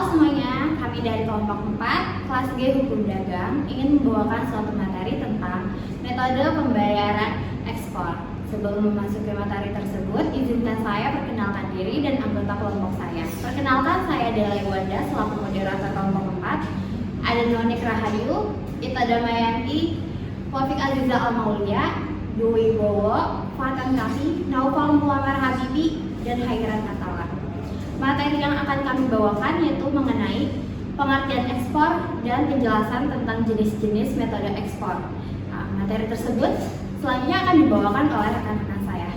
semuanya, kami dari kelompok 4, kelas G Hukum Dagang, ingin membawakan suatu materi tentang metode pembayaran ekspor. Sebelum memasuki materi tersebut, izinkan saya perkenalkan diri dan anggota kelompok saya. Perkenalkan, saya Dela Iwanda selaku moderator kelompok 4. Ada Nonik Rahayu, Ita Damayanti, Taufik Aziza Al-Maulia, Dwi Bowo, Fatan Kafi, Naufal Muammar Habibi, dan Hairan Atala. Materi yang akan kami bawakan yaitu mengenai pengertian ekspor dan penjelasan tentang jenis-jenis metode ekspor. Materi tersebut selanjutnya akan dibawakan oleh rekan-rekan saya.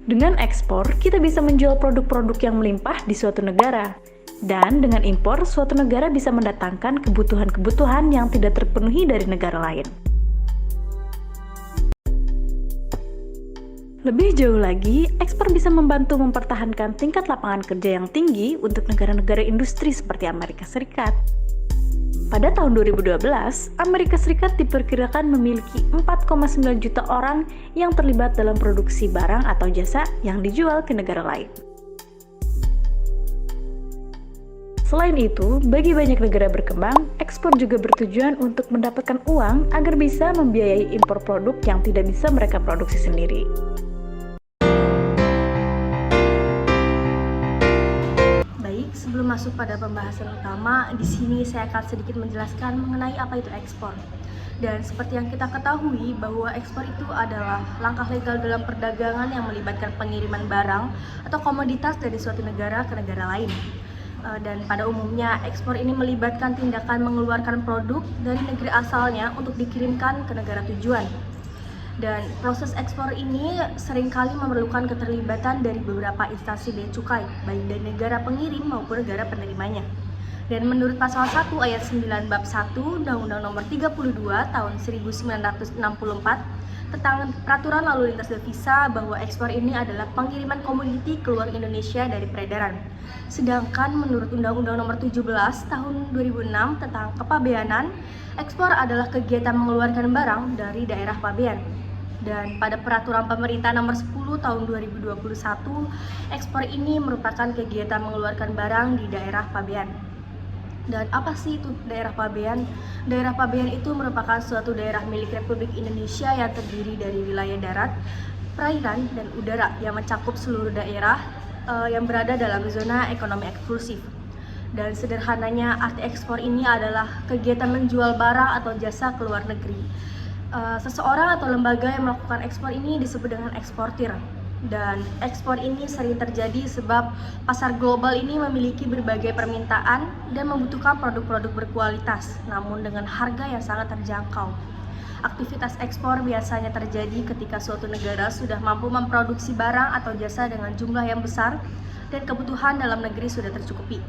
Dengan ekspor, kita bisa menjual produk-produk yang melimpah di suatu negara. Dan dengan impor, suatu negara bisa mendatangkan kebutuhan-kebutuhan yang tidak terpenuhi dari negara lain. Lebih jauh lagi, ekspor bisa membantu mempertahankan tingkat lapangan kerja yang tinggi untuk negara-negara industri seperti Amerika Serikat. Pada tahun 2012, Amerika Serikat diperkirakan memiliki 4,9 juta orang yang terlibat dalam produksi barang atau jasa yang dijual ke negara lain. Selain itu, bagi banyak negara berkembang, ekspor juga bertujuan untuk mendapatkan uang agar bisa membiayai impor produk yang tidak bisa mereka produksi sendiri. Sebelum masuk pada pembahasan utama, di sini saya akan sedikit menjelaskan mengenai apa itu ekspor. Dan seperti yang kita ketahui bahwa ekspor itu adalah langkah legal dalam perdagangan yang melibatkan pengiriman barang atau komoditas dari suatu negara ke negara lain. Dan pada umumnya ekspor ini melibatkan tindakan mengeluarkan produk dari negeri asalnya untuk dikirimkan ke negara tujuan. Dan proses ekspor ini seringkali memerlukan keterlibatan dari beberapa instansi bea cukai, baik dari negara pengirim maupun negara penerimanya. Dan menurut pasal 1 ayat 9 bab 1 Undang-Undang Nomor 32 tahun 1964 tentang peraturan lalu lintas devisa bahwa ekspor ini adalah pengiriman komoditi keluar Indonesia dari peredaran. Sedangkan menurut Undang-Undang Nomor 17 tahun 2006 tentang kepabeanan, ekspor adalah kegiatan mengeluarkan barang dari daerah pabean. Dan pada peraturan pemerintah nomor 10 tahun 2021, ekspor ini merupakan kegiatan mengeluarkan barang di daerah pabean. Dan apa sih itu daerah pabean? Daerah pabean itu merupakan suatu daerah milik Republik Indonesia yang terdiri dari wilayah darat, perairan, dan udara yang mencakup seluruh daerah yang berada dalam zona ekonomi eksklusif. Dan sederhananya arti ekspor ini adalah kegiatan menjual barang atau jasa ke luar negeri. Seseorang atau lembaga yang melakukan ekspor ini disebut dengan eksportir. Dan ekspor ini sering terjadi sebab pasar global ini memiliki berbagai permintaan dan membutuhkan produk-produk berkualitas, namun dengan harga yang sangat terjangkau. Aktivitas ekspor biasanya terjadi ketika suatu negara sudah mampu memproduksi barang atau jasa dengan jumlah yang besar dan kebutuhan dalam negeri sudah tercukupi.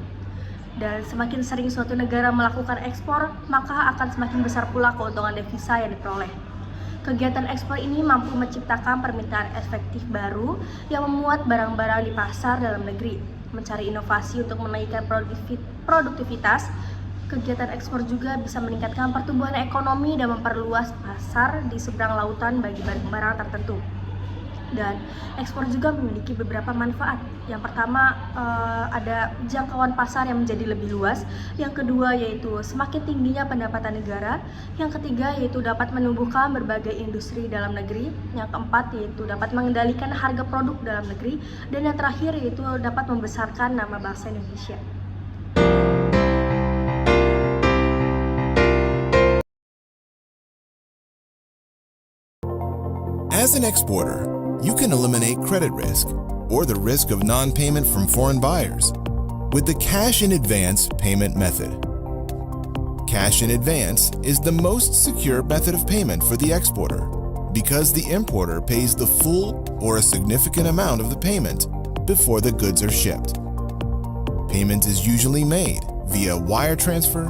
Dan semakin sering suatu negara melakukan ekspor, maka akan semakin besar pula keuntungan devisa yang diperoleh. Kegiatan ekspor ini mampu menciptakan permintaan efektif baru yang memuat barang-barang di pasar dalam negeri, mencari inovasi untuk menaikkan produktivitas. Kegiatan ekspor juga bisa meningkatkan pertumbuhan ekonomi dan memperluas pasar di seberang lautan bagi barang-barang tertentu. Dan ekspor juga memiliki beberapa manfaat. Yang pertama ada jangkauan pasar yang menjadi lebih luas. Yang kedua yaitu semakin tingginya pendapatan negara. Yang ketiga yaitu dapat menumbuhkan berbagai industri dalam negeri. Yang keempat yaitu dapat mengendalikan harga produk dalam negeri. Dan yang terakhir yaitu dapat membesarkan nama bangsa Indonesia. As an exporter, you can eliminate credit risk or the risk of non-payment from foreign buyers with the cash in advance payment method. Cash in advance is the most secure method of payment for the exporter because the importer pays the full or a significant amount of the payment before the goods are shipped. Payment is usually made via wire transfer,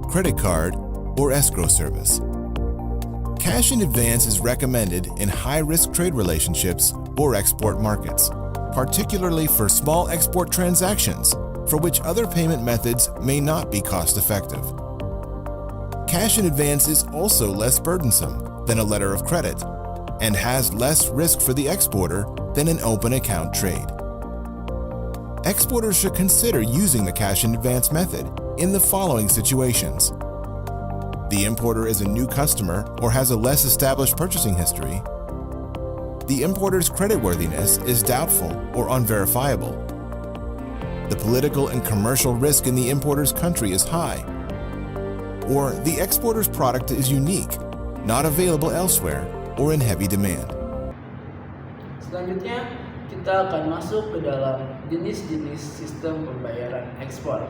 credit card, or escrow service. Cash in advance is recommended in high-risk trade relationships or export markets, particularly for small export transactions for which other payment methods may not be cost-effective. Cash in advance is also less burdensome than a letter of credit and has less risk for the exporter than an open account trade. exporters should consider using the cash in advance method in the following situations. The importer is a new customer or has a less established purchasing history. The importer's creditworthiness is doubtful or unverifiable. The political and commercial risk in the importer's country is high. Or the exporter's product is unique, not available elsewhere, or in heavy demand. Selanjutnya, kita akan masuk ke dalam jenis-jenis sistem pembayaran ekspor.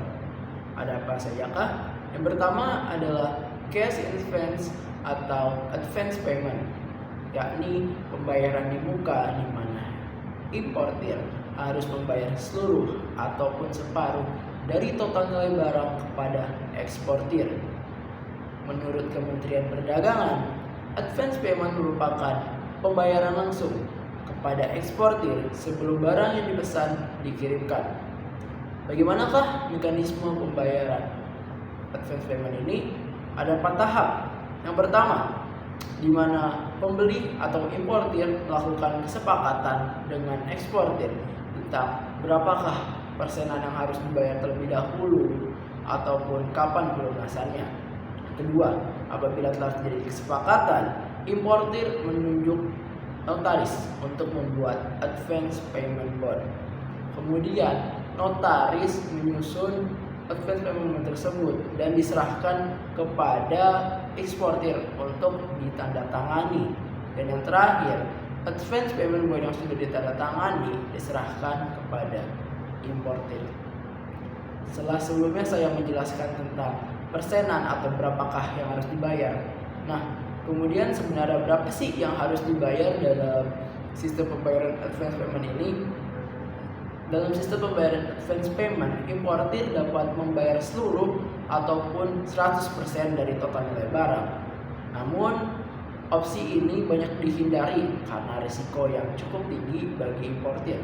Ada apa sajakah? Yang pertama adalah cash in advance atau advance payment, yakni pembayaran di muka, di mana importir harus membayar seluruh ataupun separuh dari total nilai barang kepada eksportir. Menurut Kementerian Perdagangan, advance payment merupakan pembayaran langsung kepada eksportir sebelum barang yang dipesan dikirimkan. Bagaimanakah mekanisme pembayaran advance payment ini? Ada 4 tahap. Yang pertama, di mana pembeli atau importir melakukan kesepakatan dengan eksportir tentang berapakah persenan yang harus dibayar terlebih dahulu ataupun kapan pelunasannya. Kedua, apabila telah terjadi kesepakatan, importir menunjuk notaris untuk membuat advance payment bond. Kemudian, notaris menyusun advance payment tersebut dan diserahkan kepada eksportir untuk ditandatangani. Dan yang terakhir, advance payment bond yang sudah ditandatangani diserahkan kepada importir. Setelah sebelumnya saya menjelaskan tentang persenan atau berapakah yang harus dibayar. Nah, kemudian sebenarnya berapa sih yang harus dibayar dalam sistem pembayaran advance payment ini? Dalam sistem pembayaran advance payment, importir dapat membayar seluruh ataupun 100% dari total nilai barang. Namun, opsi ini banyak dihindari karena risiko yang cukup tinggi bagi importir.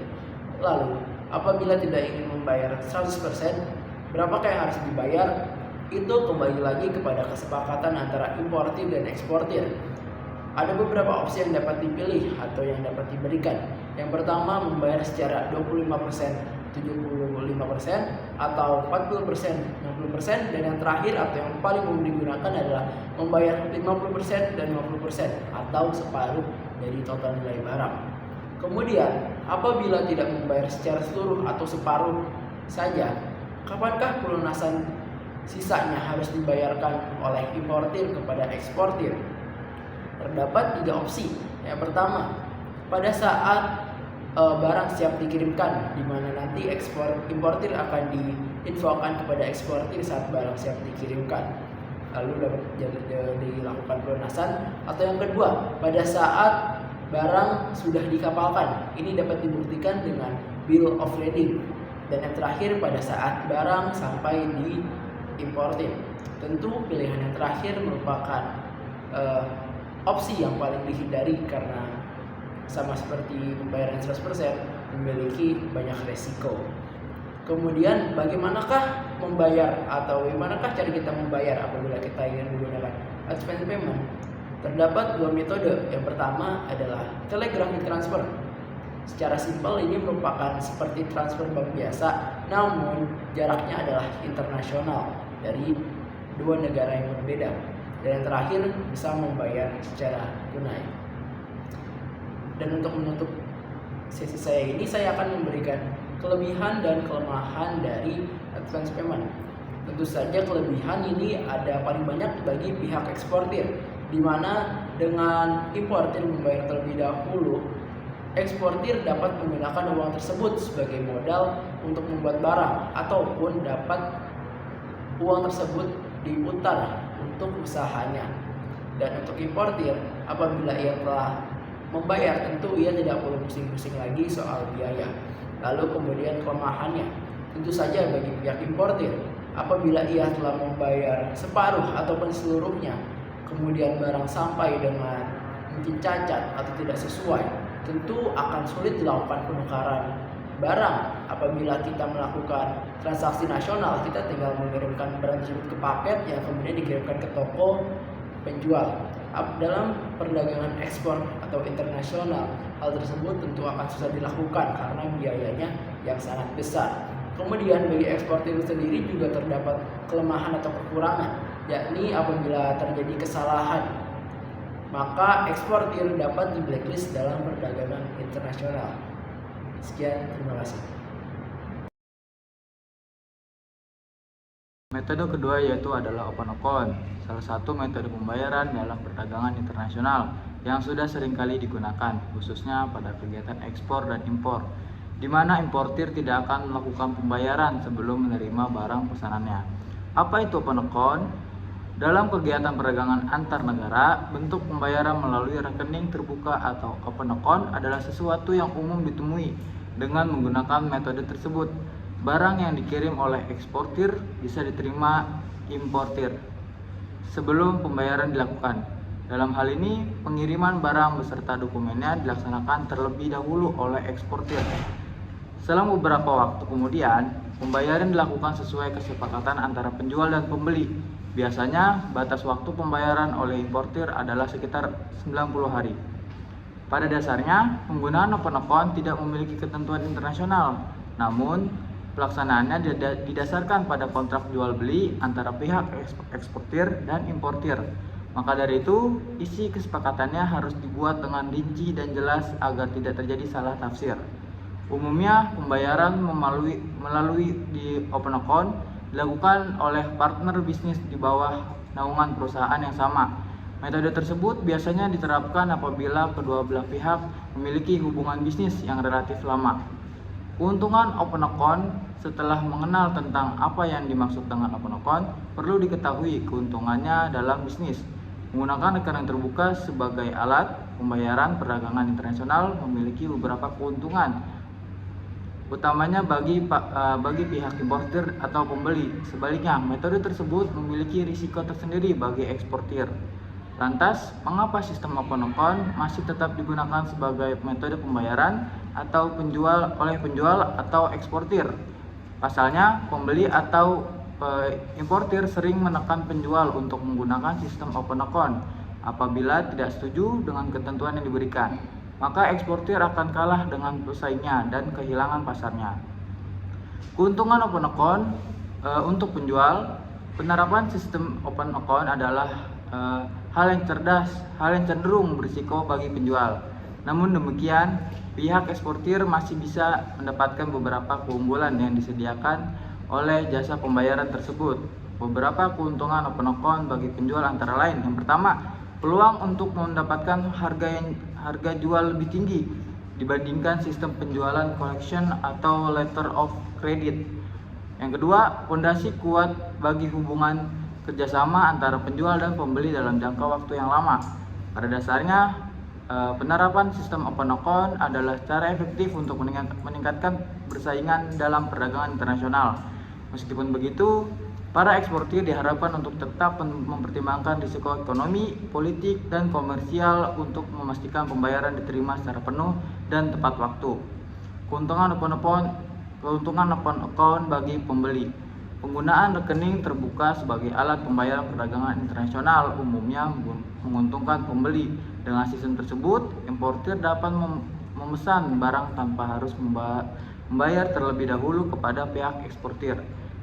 Lalu, apabila tidak ingin membayar 100%, berapakah yang harus dibayar? Itu kembali lagi kepada kesepakatan antara importir dan eksportir. Ada beberapa opsi yang dapat dipilih atau yang dapat diberikan. Yang pertama, membayar secara 25%, 75%, atau 40%, 60%, dan yang terakhir atau yang paling umum digunakan adalah membayar 50% dan 50% atau separuh dari total nilai barang. Kemudian, apabila tidak membayar secara seluruh atau separuh saja, kapankah pelunasan sisanya harus dibayarkan oleh importir kepada eksportir? Terdapat 3 opsi. Yang pertama, pada saat barang siap dikirimkan, di mana nanti importir akan diinfokan kepada eksportir saat barang siap dikirimkan, lalu dapat dilakukan pelunasan. Atau yang kedua, pada saat barang sudah dikapalkan, ini dapat dibuktikan dengan bill of lading. Dan yang terakhir, pada saat barang sampai di importir. Tentu pilihan yang terakhir merupakan opsi yang paling dihindari karena sama seperti pembayaran 100% memiliki banyak resiko. Kemudian bagaimanakah membayar atau bagaimanakah cara kita membayar apabila kita ingin menggunakan advance payment? Terdapat 2 metode. Yang pertama adalah telegraphic transfer. Secara simpel ini merupakan seperti transfer bank biasa, namun jaraknya adalah internasional dari 2 negara yang berbeda. Dan yang terakhir, bisa membayar secara tunai. Dan untuk menutup sesi saya ini, saya akan memberikan kelebihan dan kelemahan dari advance payment. Tentu saja kelebihan ini ada paling banyak bagi pihak eksportir, di mana dengan importir membayar terlebih dahulu, eksportir dapat menggunakan uang tersebut sebagai modal untuk membuat barang, ataupun dapat uang tersebut diputar untuk usahanya. Dan untuk importir, apabila ia telah membayar, tentu ia tidak perlu pusing-pusing lagi soal biaya. Lalu kemudian kelemahannya, tentu saja bagi pihak importir, apabila ia telah membayar separuh ataupun seluruhnya, kemudian barang sampai dengan mungkin cacat atau tidak sesuai, tentu akan sulit dilakukan penukaran barang. Apabila kita melakukan transaksi nasional, kita tinggal mengirimkan barang tersebut ke paket yang kemudian dikirimkan ke toko penjual. Dalam perdagangan ekspor atau internasional, hal tersebut tentu akan susah dilakukan karena biayanya yang sangat besar. Kemudian bagi eksportir sendiri juga terdapat kelemahan atau kekurangan, yakni apabila terjadi kesalahan, maka eksportir dapat di blacklist dalam perdagangan internasional. Sekian, terima kasih. Metode kedua yaitu adalah open account, salah satu metode pembayaran dalam perdagangan internasional yang sudah seringkali digunakan, khususnya pada kegiatan ekspor dan impor, di mana importir tidak akan melakukan pembayaran sebelum menerima barang pesanannya. Apa itu open account? Dalam kegiatan perdagangan antar negara, bentuk pembayaran melalui rekening terbuka atau open account adalah sesuatu yang umum ditemui dengan menggunakan metode tersebut. Barang yang dikirim oleh eksportir bisa diterima importir sebelum pembayaran dilakukan. Dalam hal ini, pengiriman barang beserta dokumennya dilaksanakan terlebih dahulu oleh eksportir. Selang beberapa waktu kemudian, pembayaran dilakukan sesuai kesepakatan antara penjual dan pembeli. Biasanya, batas waktu pembayaran oleh importir adalah sekitar 90 hari. Pada dasarnya, penggunaan open account tidak memiliki ketentuan internasional, namun pelaksanaannya didasarkan pada kontrak jual beli antara pihak eksportir dan importir. Maka dari itu, isi kesepakatannya harus dibuat dengan rinci dan jelas agar tidak terjadi salah tafsir. Umumnya, pembayaran melalui di open account dilakukan oleh partner bisnis di bawah naungan perusahaan yang sama. Metode tersebut biasanya diterapkan apabila kedua belah pihak memiliki hubungan bisnis yang relatif lama. Keuntungan open account: setelah mengenal tentang apa yang dimaksud dengan open account, perlu diketahui keuntungannya dalam bisnis. Menggunakan rekening terbuka sebagai alat pembayaran perdagangan internasional memiliki beberapa keuntungan, utamanya bagi pihak importir atau pembeli. Sebaliknya, metode tersebut memiliki risiko tersendiri bagi eksportir. Lantas, mengapa sistem open account masih tetap digunakan sebagai metode pembayaran atau oleh penjual atau eksportir? Pasalnya, pembeli atau importir sering menekan penjual untuk menggunakan sistem open account. Apabila tidak setuju dengan ketentuan yang diberikan, maka eksportir akan kalah dengan pesaingnya dan kehilangan pasarnya. Keuntungan open account untuk penjual: penerapan sistem open account adalah hal yang cerdas, hal yang cenderung berisiko bagi penjual. Namun demikian, pihak eksportir masih bisa mendapatkan beberapa keunggulan yang disediakan oleh jasa pembayaran tersebut. Beberapa keuntungan open account bagi penjual antara lain: yang pertama, peluang untuk mendapatkan harga jual lebih tinggi dibandingkan sistem penjualan collection atau letter of credit. Yang kedua, fondasi kuat bagi hubungan kerjasama antara penjual dan pembeli dalam jangka waktu yang lama. Pada dasarnya, penerapan sistem open account adalah cara efektif untuk meningkatkan persaingan dalam perdagangan internasional. Meskipun begitu, para eksportir diharapkan untuk tetap mempertimbangkan risiko ekonomi, politik, dan komersial untuk memastikan pembayaran diterima secara penuh dan tepat waktu. Keuntungan open account bagi pembeli: penggunaan rekening terbuka sebagai alat pembayaran perdagangan internasional umumnya menguntungkan pembeli. Dengan sistem tersebut, importir dapat memesan barang tanpa harus membayar terlebih dahulu kepada pihak eksportir.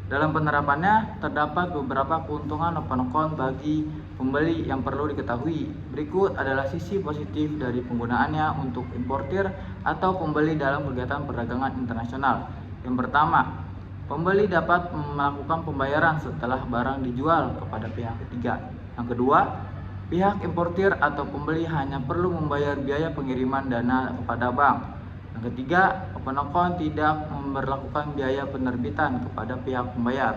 Dalam penerapannya, terdapat beberapa keuntungan open account bagi pembeli yang perlu diketahui. Berikut adalah sisi positif dari penggunaannya untuk importir atau pembeli dalam kegiatan perdagangan internasional. Yang pertama, pembeli dapat melakukan pembayaran setelah barang dijual kepada pihak ketiga. Yang kedua, pihak importir atau pembeli hanya perlu membayar biaya pengiriman dana kepada bank. Yang ketiga, open account tidak memberlakukan biaya penerbitan kepada pihak pembayar.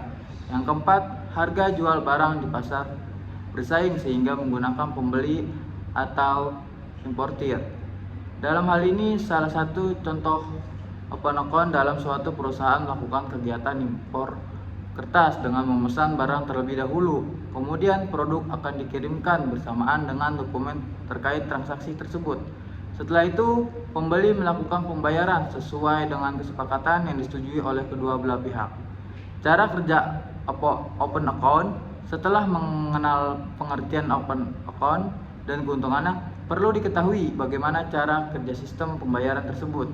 Yang keempat, harga jual barang di pasar bersaing sehingga menggunakan pembeli atau importir. Dalam hal ini, salah satu contoh open account dalam suatu perusahaan melakukan kegiatan impor kertas dengan memesan barang terlebih dahulu. Kemudian produk akan dikirimkan bersamaan dengan dokumen terkait transaksi tersebut. Setelah itu, pembeli melakukan pembayaran sesuai dengan kesepakatan yang disetujui oleh kedua belah pihak. Cara kerja open account: setelah mengenal pengertian open account, dan keuntungannya, perlu diketahui bagaimana cara kerja sistem pembayaran tersebut.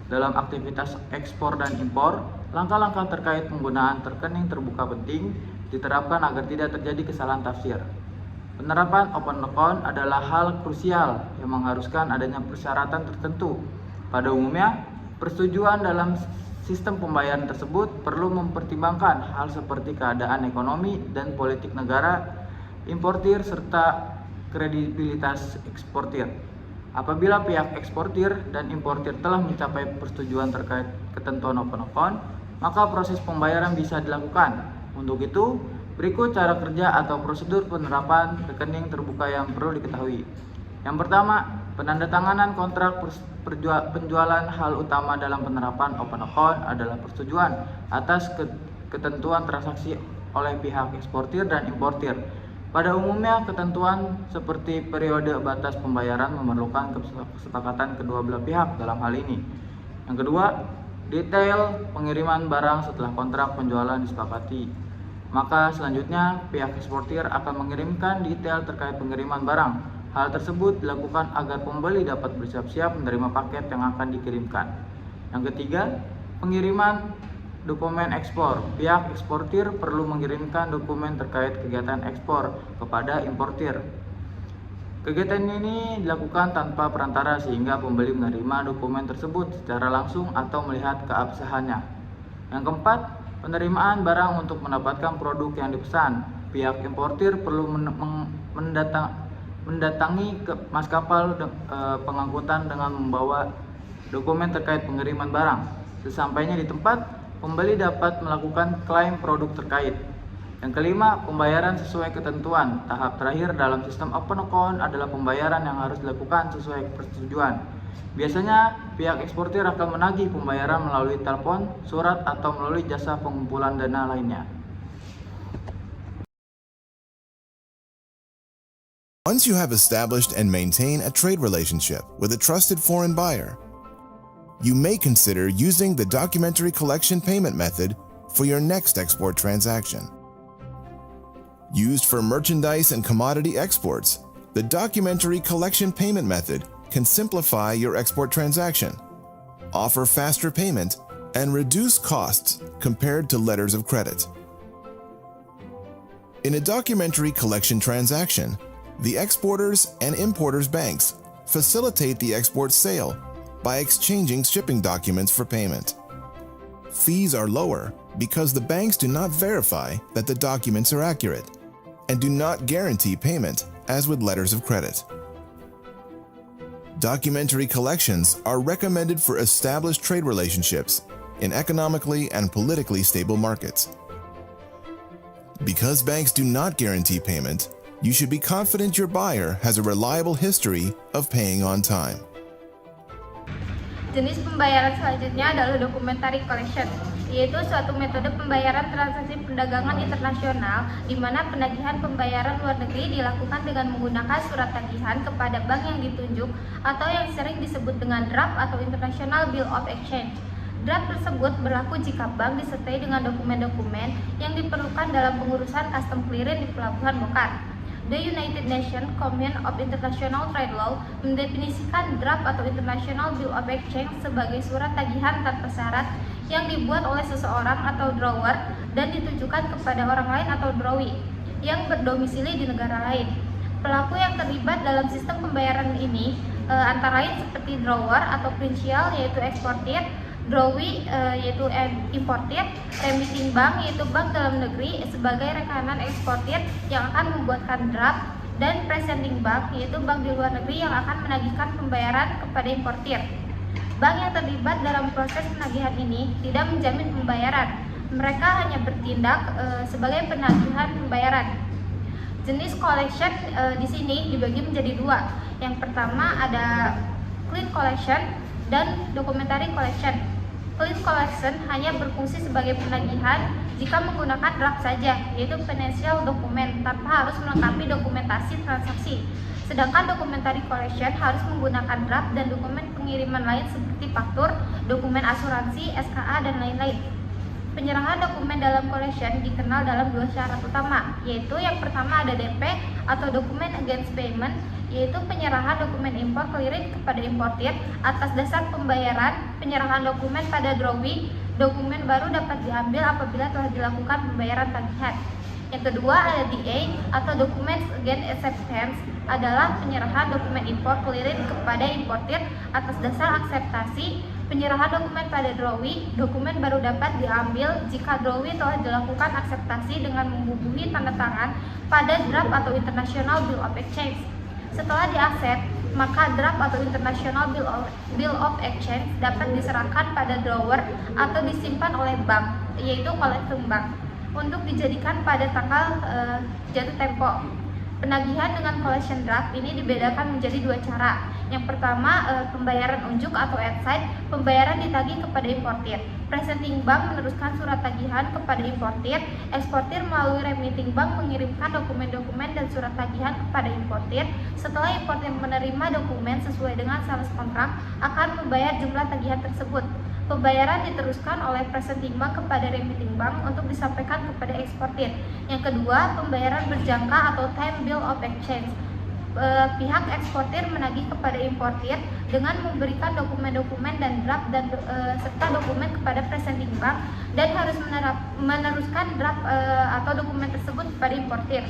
Dalam aktivitas ekspor dan impor, langkah-langkah terkait penggunaan rekening terbuka penting diterapkan agar tidak terjadi kesalahan tafsir. Penerapan open account adalah hal krusial yang mengharuskan adanya persyaratan tertentu. Pada umumnya, persetujuan dalam sistem pembayaran tersebut perlu mempertimbangkan hal seperti keadaan ekonomi dan politik negara, importir, serta kredibilitas eksportir. Apabila pihak eksportir dan importir telah mencapai persetujuan terkait ketentuan open account, maka proses pembayaran bisa dilakukan. Untuk itu, berikut cara kerja atau prosedur penerapan rekening terbuka yang perlu diketahui. Yang pertama, penandatanganan kontrak penjualan. Hal utama dalam penerapan open account adalah persetujuan atas ketentuan transaksi oleh pihak eksportir dan importir. Pada umumnya, ketentuan seperti periode batas pembayaran memerlukan kesepakatan kedua belah pihak dalam hal ini. Yang kedua, detail pengiriman barang setelah kontrak penjualan disepakati. Maka selanjutnya, pihak eksportir akan mengirimkan detail terkait pengiriman barang. Hal tersebut dilakukan agar pembeli dapat bersiap-siap menerima paket yang akan dikirimkan. Yang ketiga, pengiriman dokumen ekspor. Pihak eksportir perlu mengirimkan dokumen terkait kegiatan ekspor kepada importir. Kegiatan ini dilakukan tanpa perantara sehingga pembeli menerima dokumen tersebut secara langsung atau melihat keabsahannya. Yang keempat, penerimaan barang untuk mendapatkan produk yang dipesan. Pihak importir perlu mendatangi ke maskapai pengangkutan dengan membawa dokumen terkait pengiriman barang. Sesampainya di tempat, pembeli dapat melakukan klaim produk terkait. Yang kelima, pembayaran sesuai ketentuan. Tahap terakhir dalam sistem open account adalah pembayaran yang harus dilakukan sesuai persetujuan. Biasanya, pihak eksportir akan menagih pembayaran melalui telepon, surat, atau melalui jasa pengumpulan dana lainnya. Once you have established and maintain a trade relationship with a trusted foreign buyer, you may consider using the documentary collection payment method for your next export transaction. Used for merchandise and commodity exports, the documentary collection payment method can simplify your export transaction, offer faster payment, and reduce costs compared to letters of credit. In a documentary collection transaction, the exporters and importers banks facilitate the export sale by exchanging shipping documents for payment. Fees are lower because the banks do not verify that the documents are accurate and do not guarantee payment as with letters of credit. Documentary collections are recommended for established trade relationships in economically and politically stable markets. Because banks do not guarantee payment, you should be confident your buyer has a reliable history of paying on time. Jenis pembayaran selanjutnya adalah documentary collection, yaitu suatu metode pembayaran transaksi perdagangan internasional di mana penagihan pembayaran luar negeri dilakukan dengan menggunakan surat tagihan kepada bank yang ditunjuk atau yang sering disebut dengan draft atau International Bill of Exchange. Draft tersebut berlaku jika bank disertai dengan dokumen-dokumen yang diperlukan dalam pengurusan custom clearance di pelabuhan bokar. The United Nations Commune of International Trade Law mendefinisikan draft atau International Bill of Exchange sebagai surat tagihan tanpa syarat yang dibuat oleh seseorang atau drawer dan ditujukan kepada orang lain atau drawee yang berdomisili di negara lain. Pelaku yang terlibat dalam sistem pembayaran ini antara lain seperti drawer atau principal yaitu eksportir, drawee yaitu importir, remitting bank yaitu bank dalam negeri sebagai rekanan eksportir yang akan membuatkan draft, dan presenting bank yaitu bank di luar negeri yang akan menagihkan pembayaran kepada importir. Bank yang terlibat dalam proses penagihan ini tidak menjamin pembayaran. Mereka hanya bertindak sebagai penagihan pembayaran. Jenis collection di sini dibagi menjadi dua. Yang pertama ada clean collection dan documentary collection. Clean collection hanya berfungsi sebagai penagihan jika menggunakan draft saja, yaitu financial document tanpa harus melengkapi dokumentasi transaksi. Sedangkan documentary collection harus menggunakan draft dan dokumen pengiriman lain seperti faktur, dokumen asuransi, SKA, dan lain-lain. Penyerahan dokumen dalam collection dikenal dalam dua syarat utama, yaitu yang pertama ada DP atau Document Against Payment, yaitu penyerahan dokumen impor clearing kepada importir atas dasar pembayaran. Penyerahan dokumen pada drawing, dokumen baru dapat diambil apabila telah dilakukan pembayaran tagihan. Yang kedua ada DA atau Documents Against Acceptance, adalah penyerahan dokumen impor clearing kepada importir atas dasar akseptasi. Penyerahan dokumen pada drawing, dokumen baru dapat diambil jika drawing telah dilakukan akseptasi dengan menghubungi tanda tangan pada draft atau International Bill of Exchange. Setelah diakses, maka draft atau International Bill of Exchange dapat diserahkan pada drawer atau disimpan oleh bank, yaitu collection bank, untuk dijadikan pada tanggal jatuh tempo. Penagihan dengan collection draft ini dibedakan menjadi dua cara. Yang pertama, pembayaran unjuk atau outside, pembayaran ditagih kepada importir. Presenting bank meneruskan surat tagihan kepada importir. Eksportir melalui remitting bank mengirimkan dokumen-dokumen dan surat tagihan kepada importir. Setelah importir menerima dokumen sesuai dengan sales kontrak, akan membayar jumlah tagihan tersebut. Pembayaran diteruskan oleh presenting bank kepada remitting bank untuk disampaikan kepada eksportir. Yang kedua, pembayaran berjangka atau time bill of exchange. Pihak eksportir menagih kepada importir dengan memberikan dokumen-dokumen dan draft serta dokumen kepada presenting bank dan harus meneruskan draft atau dokumen tersebut kepada importir.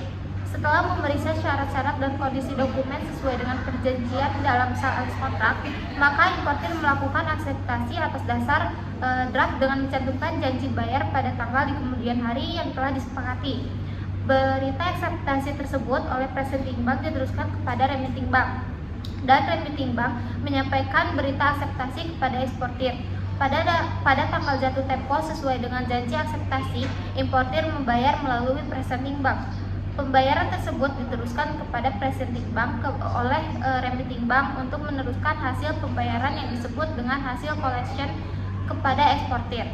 Setelah memeriksa syarat-syarat dan kondisi dokumen sesuai dengan perjanjian dalam sales kontrak, maka importir melakukan akseptasi atas dasar draft dengan mencantumkan janji bayar pada tanggal di kemudian hari yang telah disepakati. Berita akseptasi tersebut oleh presenting bank diteruskan kepada remitting bank, dan remitting bank menyampaikan berita akseptasi kepada eksportir. Pada tanggal jatuh tempo sesuai dengan janji akseptasi, importir membayar melalui presenting bank. Pembayaran tersebut diteruskan kepada presenting bank oleh remitting bank untuk meneruskan hasil pembayaran yang disebut dengan hasil collection kepada eksportir.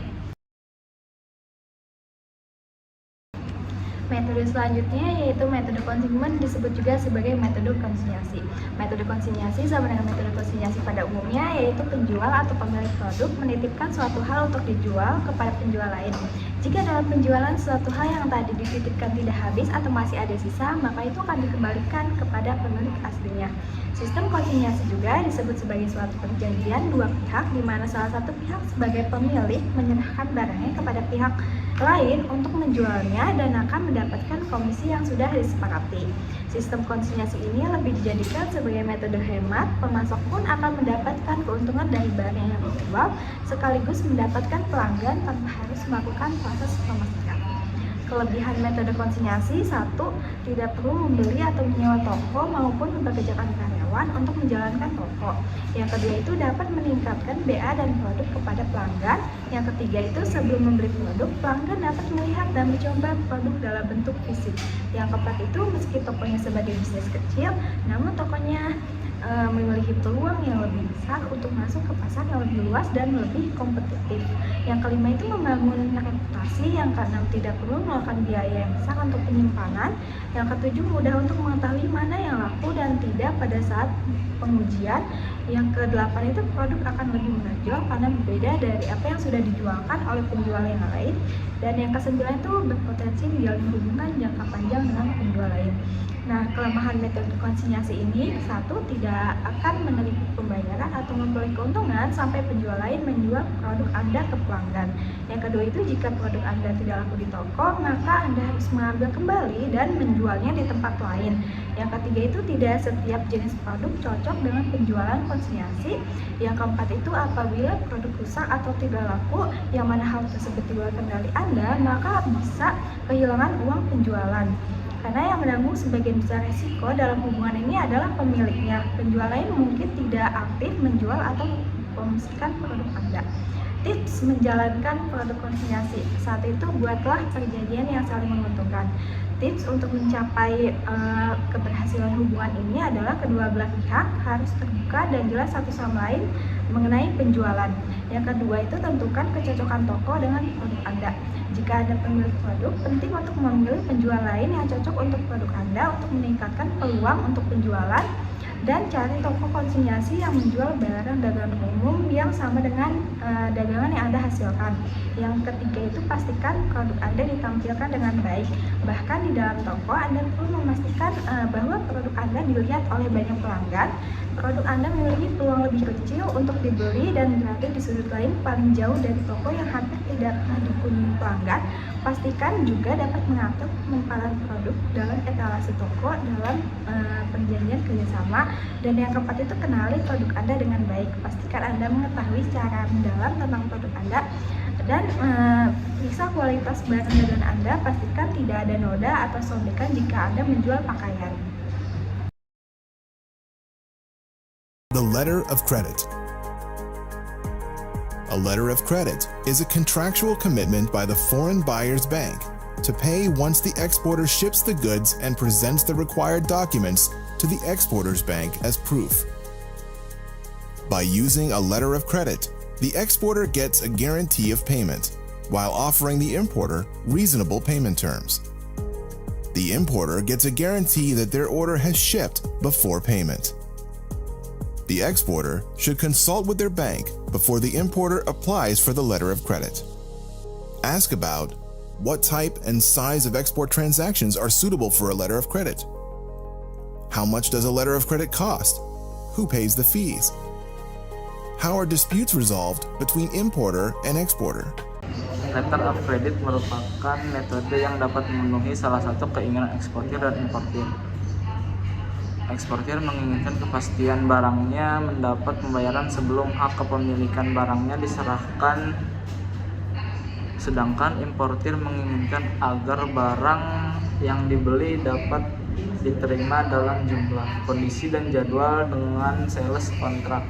Metode selanjutnya yaitu metode consignment, disebut juga sebagai metode konsinyasi. Metode konsinyasi sama dengan metode konsinyasi pada umumnya, yaitu penjual atau pemilik produk menitipkan suatu hal untuk dijual kepada penjual lain. Jika dalam penjualan suatu hal yang tadi dititipkan tidak habis atau masih ada sisa, maka itu akan dikembalikan kepada pemilik aslinya. Sistem konsinyasi juga disebut sebagai suatu perjanjian dua pihak di mana salah satu pihak sebagai pemilik menyerahkan barangnya kepada pihak lain untuk menjualnya dan akan mendapatkan komisi yang sudah disepakati. Sistem konsinyasi ini lebih dijadikan sebagai metode hemat, pemasok pun akan mendapatkan keuntungan dari barang yang dijual sekaligus mendapatkan pelanggan tanpa harus melakukan proses pemasaran. Kelebihan metode konsinyasi: 1. Tidak perlu membeli atau menyewa toko maupun mempekerjakan karyawan untuk menjalankan toko. Yang kedua itu dapat meningkatkan BA dan produk kepada pelanggan. Yang ketiga itu sebelum membeli produk, pelanggan dapat melihat dan mencoba produk dalam bentuk fisik. Yang keempat itu meski tokonya sebagai bisnis kecil, namun tokonya memiliki peluang yang lebih besar untuk masuk ke pasar yang lebih luas dan lebih kompetitif. Yang kelima itu membangun reputasi. Yang keenam tidak perlu melakukan biaya yang besar untuk penyimpanan. Yang ketujuh mudah untuk mengetahui mana yang laku dan tidak pada saat pengujian. Yang kedelapan itu produk akan lebih menonjol karena berbeda dari apa yang sudah dijualkan oleh penjual yang lain. Dan yang kesembilan itu berpotensi menjalin hubungan jangka panjang dengan penjual lain. Nah, kelemahan metode konsinyasi ini: 1. Tidak akan menerima pembayaran atau memperoleh keuntungan sampai penjual lain menjual produk Anda ke pelanggan. Yang kedua itu jika produk Anda tidak laku di toko, maka Anda harus mengambil kembali dan menjualnya di tempat lain. Yang ketiga itu tidak setiap jenis produk cocok dengan penjualan konsinyasi. Yang keempat itu apabila produk rusak atau tidak laku, yang mana hal tersebut di luar kendali Anda, maka bisa kehilangan uang penjualan. Karena yang menanggung sebagian besar risiko dalam hubungan ini adalah pemiliknya. Penjual lain mungkin tidak aktif menjual atau mempromosikan produk Anda. Tips menjalankan produk konsinyasi: 1. Buatlah perjanjian yang saling menguntungkan. Tips untuk mencapai keberhasilan hubungan ini adalah kedua belah pihak harus terbuka dan jelas satu sama lain mengenai penjualan. Yang kedua itu tentukan kecocokan toko dengan produk Anda. Jika Anda pemilik produk, penting untuk memilih penjual lain yang cocok untuk produk Anda untuk meningkatkan peluang untuk penjualan. Dan cari toko konsinyasi yang menjual barang dagangan umum yang sama dengan dagangan yang Anda hasilkan. Yang ketiga itu pastikan produk Anda ditampilkan dengan baik. Bahkan di dalam toko Anda perlu memastikan bahwa produk Anda dilihat oleh banyak pelanggan. Produk Anda memiliki peluang lebih kecil untuk dibeli dan berada di sudut lain paling jauh dari toko yang hampir tidak pernah dikunjungi pelanggan. Pastikan juga dapat mengatur penempalan produk dalam etalase toko dalam perjanjian kerjasama. Dan yang keempat itu kenali produk Anda dengan baik. Pastikan Anda mengetahui secara mendalam tentang produk Anda dan periksa kualitas barang dagangan Anda. Pastikan tidak ada noda atau sobekan jika Anda menjual pakaian. The letter of credit. A letter of credit is a contractual commitment by the foreign buyer's bank to pay once the exporter ships the goods and presents the required documents to the exporter's bank as proof. By using a letter of credit, the exporter gets a guarantee of payment, while offering the importer reasonable payment terms. The importer gets a guarantee that their order has shipped before payment. The exporter should consult with their bank before the importer applies for the letter of credit. Ask about what type and size of export transactions are suitable for a letter of credit. How much does a letter of credit cost? Who pays the fees? How are disputes resolved between importer and exporter? Letter of credit merupakan metode yang dapat memenuhi salah satu keinginan eksportir dan importir. Eksportir menginginkan kepastian barangnya mendapat pembayaran sebelum hak kepemilikan barangnya diserahkan, sedangkan importir menginginkan agar barang yang dibeli dapat diterima dalam jumlah, kondisi, dan jadwal dengan sales kontrak.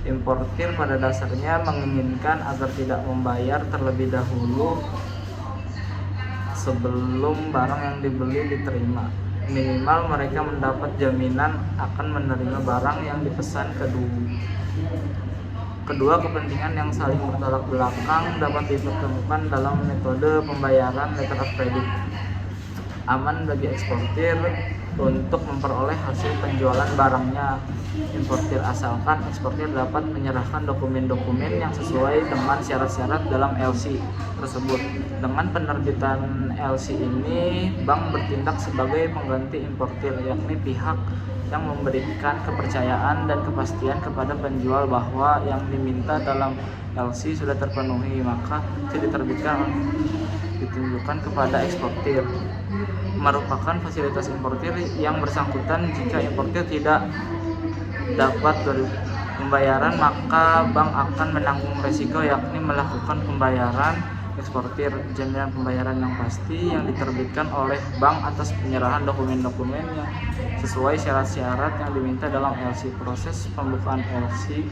Importir pada dasarnya menginginkan agar tidak membayar terlebih dahulu sebelum barang yang dibeli diterima. Minimal mereka mendapat jaminan akan menerima barang yang dipesan. Kedua kepentingan yang saling bertolak belakang dapat ditemukan dalam metode pembayaran letter of credit. Aman bagi eksportir untuk memperoleh hasil penjualan barangnya importir, asalkan eksportir dapat menyerahkan dokumen-dokumen yang sesuai dengan syarat-syarat dalam LC tersebut. Dengan penerbitan LC ini, bank bertindak sebagai pengganti importir, yakni pihak yang memberikan kepercayaan dan kepastian kepada penjual bahwa yang diminta dalam LC sudah terpenuhi, maka diterbitkan ditunjukkan kepada eksportir. Merupakan fasilitas importir yang bersangkutan. Jika importir tidak dapat pembayaran, maka bank akan menanggung resiko, yakni melakukan pembayaran eksportir. Jaminan pembayaran yang pasti yang diterbitkan oleh bank atas penyerahan dokumen-dokumen yang sesuai syarat-syarat yang diminta dalam LC. Proses pembukaan LC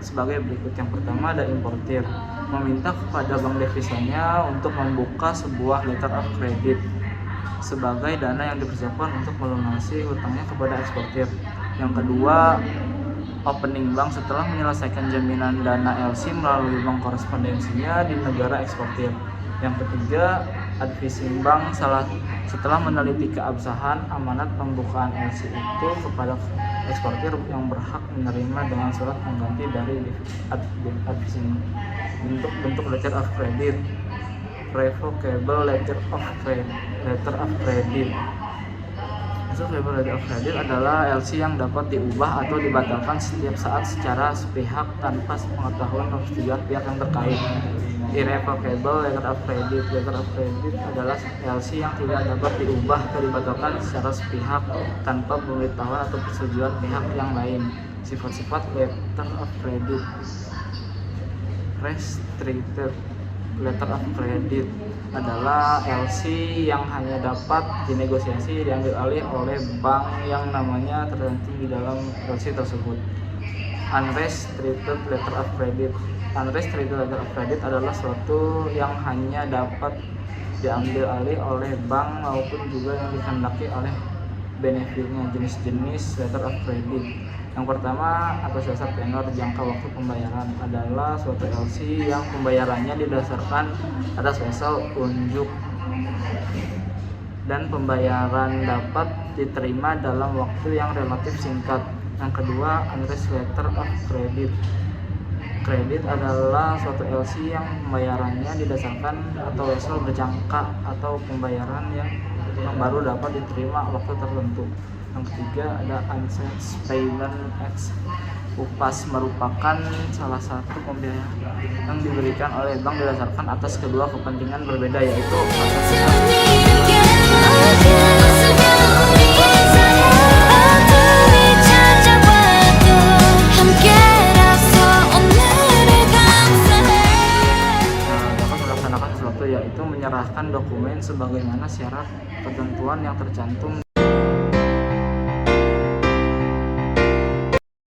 sebagai berikut. Yang pertama ada importir meminta kepada bank devisanya untuk membuka sebuah letter of credit sebagai dana yang dipersiapkan untuk melunasi hutangnya kepada eksportir. Yang kedua, opening bank setelah menyelesaikan jaminan dana LC melalui bank korespondensinya di negara eksportir. Yang ketiga, advising bank setelah meneliti keabsahan amanat pembukaan LC itu kepada eksportir yang berhak menerima dengan surat pengganti dari advising. Bentuk letter of credit. Revocable letter of credit. Revocable letter of credit adalah LC yang dapat diubah atau dibatalkan setiap saat secara sepihak tanpa pengetahuan atau persetujuan pihak yang terkait. Irrevocable letter of credit. Letter of credit adalah LC yang tidak dapat diubah atau dibatalkan secara sepihak tanpa pemberitahuan atau persetujuan pihak yang lain. Sifat-sifat letter of credit. Restricted letter of credit adalah LC yang hanya dapat dinegosiasi diambil alih oleh bank yang namanya tercantum di dalam LC tersebut. Unrestricted letter of credit. Unrestricted letter of credit adalah suatu yang hanya dapat diambil alih oleh bank maupun juga yang dikehendaki oleh benefitnya. Jenis-jenis letter of credit. Yang pertama, atas dasar tenor jangka waktu pembayaran adalah suatu LC yang pembayarannya didasarkan atas asal unjuk dan pembayaran dapat diterima dalam waktu yang relatif singkat. Yang kedua, unrisk letter of credit. Kredit adalah suatu LC yang pembayarannya didasarkan atau wesel berjangka atau pembayaran yang baru dapat diterima waktu tertentu. Yang ketiga ada unchanged payment ex upas, merupakan salah satu pembiayaan yang diberikan oleh bank didasarkan atas kedua kepentingan berbeda, yaitu yaitu menyerahkan dokumen sebagaimana syarat ketentuan yang tercantum.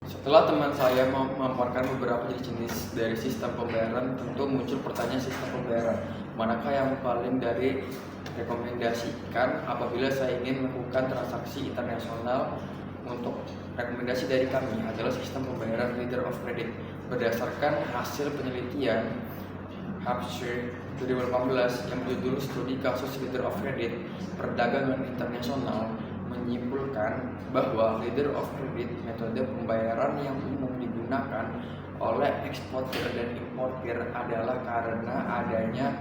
Setelah teman saya memaparkan beberapa jenis dari sistem pembayaran, tentu muncul pertanyaan sistem pembayaran manakah yang paling dari rekomendasikan apabila saya ingin melakukan transaksi internasional. Untuk rekomendasi dari kami adalah sistem pembayaran letter of credit berdasarkan hasil penelitian Hampshire 2018 yang berjudul Studi Kasus Letter of Credit Perdagangan Internasional menyimpulkan bahwa letter of credit metode pembayaran yang umum digunakan oleh eksportir dan importir adalah karena adanya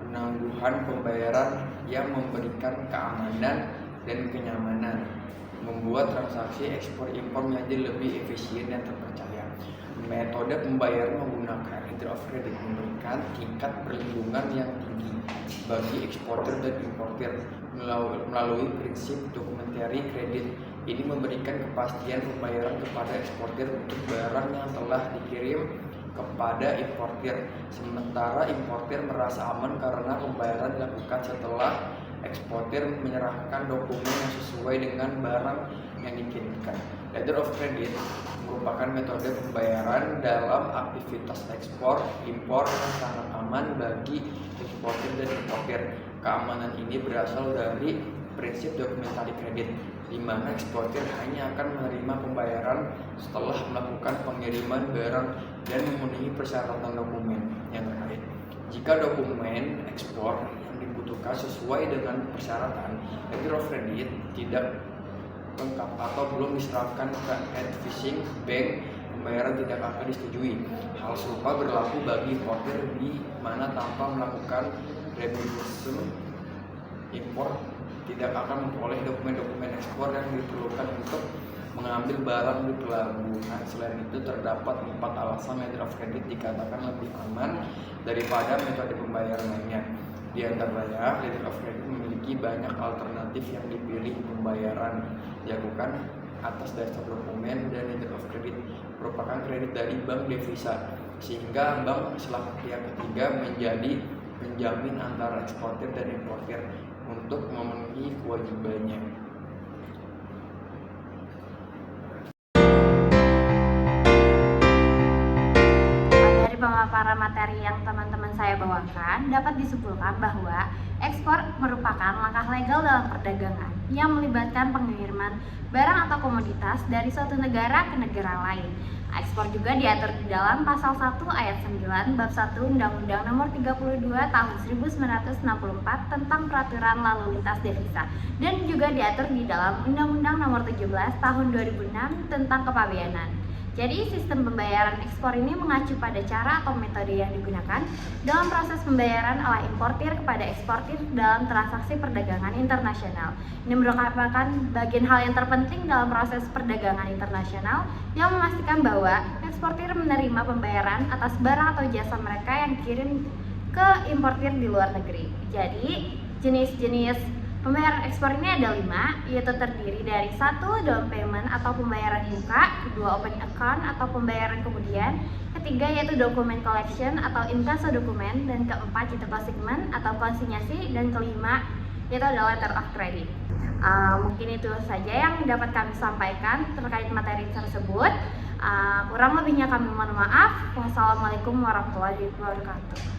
penangguhan pembayaran yang memberikan keamanan dan kenyamanan, membuat transaksi ekspor impor menjadi lebih efisien dan terpercaya. Metode pembayaran menggunakan letter of credit memberikan tingkat perlindungan yang tinggi bagi eksportir dan importir melalui prinsip dokumentari kredit. Ini memberikan kepastian pembayaran kepada eksportir untuk barang yang telah dikirim kepada importir, sementara importir merasa aman karena pembayaran dilakukan setelah eksportir menyerahkan dokumen yang sesuai dengan barang yang dikirimkan. Letter of credit merupakan metode pembayaran dalam aktivitas ekspor impor yang sangat aman bagi eksportir dan importir. Keamanan ini berasal dari prinsip dokumentari kredit, di mana eksportir hanya akan menerima pembayaran setelah melakukan pengiriman barang dan memenuhi persyaratan dokumen yang terkait. Jika dokumen ekspor yang dibutuhkan sesuai dengan persyaratan, letter of credit tidak lengkap atau belum diserahkan ke advising bank, pembayaran tidak akan disetujui. Hal serupa berlaku bagi importir di mana tanpa melakukan remittance impor tidak akan memperoleh dokumen-dokumen ekspor yang diperlukan untuk mengambil barang di pelabuhan. Selain itu, terdapat 4 alasan letter of credit dikatakan lebih aman daripada metode pembayaran lainnya. Di antaranya, letter of credit memiliki banyak alternatif yang dipilih pembayaran dilakukan atas dasar dokumen, dan letter of credit merupakan kredit dari bank devisa, sehingga bank selaku pihak ketiga menjadi penjamin antara eksportir dan importir untuk memenuhi kewajibannya. Dari pemaparan materi yang teman-teman saya bawakan, dapat disimpulkan bahwa ekspor merupakan langkah legal dalam perdagangan yang melibatkan pengiriman barang atau komoditas dari suatu negara ke negara lain. Ekspor juga diatur di dalam Pasal 1 Ayat 9 Bab 1 Undang-Undang Nomor 32 Tahun 1964 tentang Peraturan Lalu Lintas Devisa, dan juga diatur di dalam Undang-Undang Nomor 17 Tahun 2006 tentang Kepabeanan. Jadi sistem pembayaran ekspor ini mengacu pada cara atau metode yang digunakan dalam proses pembayaran oleh importir kepada eksportir dalam transaksi perdagangan internasional. Ini merupakan bagian hal yang terpenting dalam proses perdagangan internasional yang memastikan bahwa eksportir menerima pembayaran atas barang atau jasa mereka yang dikirim ke importir di luar negeri. Jadi jenis-jenis pembayaran ekspor ini ada 5, yaitu terdiri dari 1. Down payment atau pembayaran muka, 2. Open account atau pembayaran kemudian, 3. yaitu document collection atau inkasso dokumen, dan 4. yaitu consignment atau konsinyasi, dan 5. yaitu adalah letter of credit. Mungkin itu saja yang dapat kami sampaikan terkait materi tersebut. Kurang lebihnya kami mohon maaf. Wassalamualaikum warahmatullahi wabarakatuh.